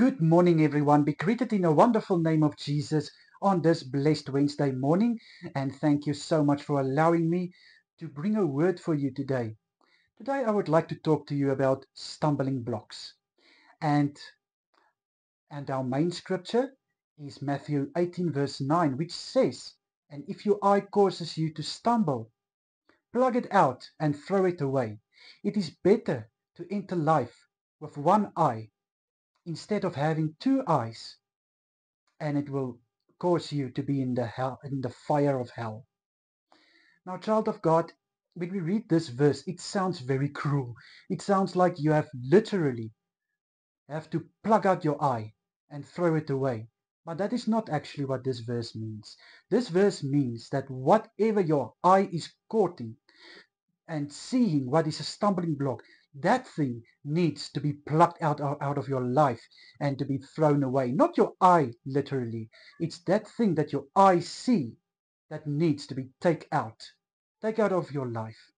Good morning, everyone. Be greeted in the wonderful name of Jesus on this blessed Wednesday morning. And thank you so much for allowing me to bring a word for you today. Today, I would like to talk to you about stumbling blocks. And, and our main scripture is Matthew 18, verse 9, which says, "And if your eye causes you to stumble, plug it out and throw it away. It is better to enter life with one eye instead of having two eyes, and it will cause you to be in the fire of hell." Now, child of God, when we read this verse, it sounds very cruel. It sounds like you have literally have to plug out your eye and throw it away. But that is not actually what this verse means. This verse means that whatever your eye is courting and seeing what is a stumbling block, that thing needs to be plucked out of your life and to be thrown away. Not your eye, literally. It's that thing that your eye see that needs to be take out of your life.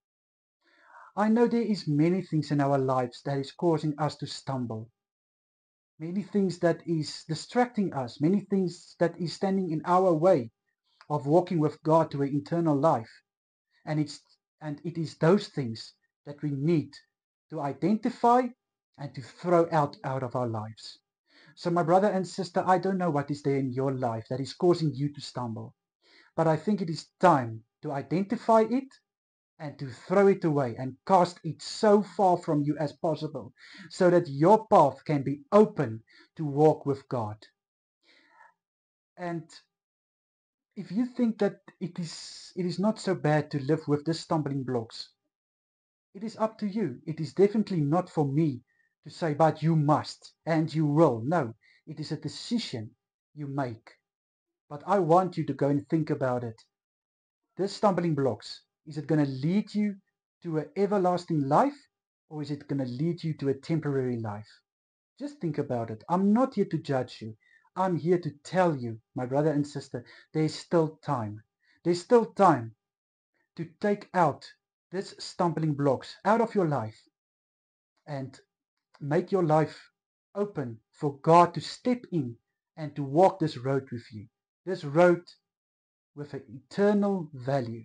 I know there is many things in our lives that is causing us to stumble. Many things that is distracting us. Many things that is standing in our way of walking with God to an eternal life. And it is those things that we need to identify and to throw out of our lives. So my brother and sister, I don't know what is there in your life that is causing you to stumble, but I think it is time to identify it and to throw it away and cast it so far from you as possible so that your path can be open to walk with God. And if you think that it is not so bad to live with the stumbling blocks, it is up to you. It is definitely not for me to say, but you must and you will. No, it is a decision you make. But I want you to go and think about it. This stumbling blocks, is it going to lead you to an everlasting life, or is it going to lead you to a temporary life? Just think about it. I'm not here to judge you. I'm here to tell you, my brother and sister, there's still time. There's still time to take out these stumbling blocks out of your life and make your life open for God to step in and to walk this road with you. This road with an eternal value.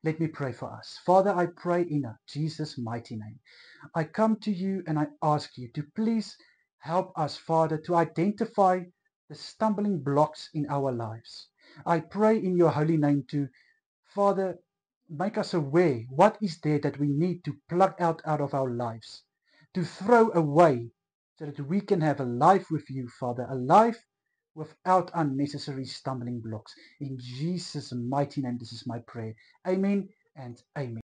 Let me pray for us. Father, I pray in Jesus' mighty name. I come to you and I ask you to please help us, Father, to identify the stumbling blocks in our lives. I pray in your holy name to, Father, make us aware what is there that we need to plug out of our lives, to throw away so that we can have a life with you, Father, a life without unnecessary stumbling blocks. In Jesus' mighty name, this is my prayer. Amen and amen.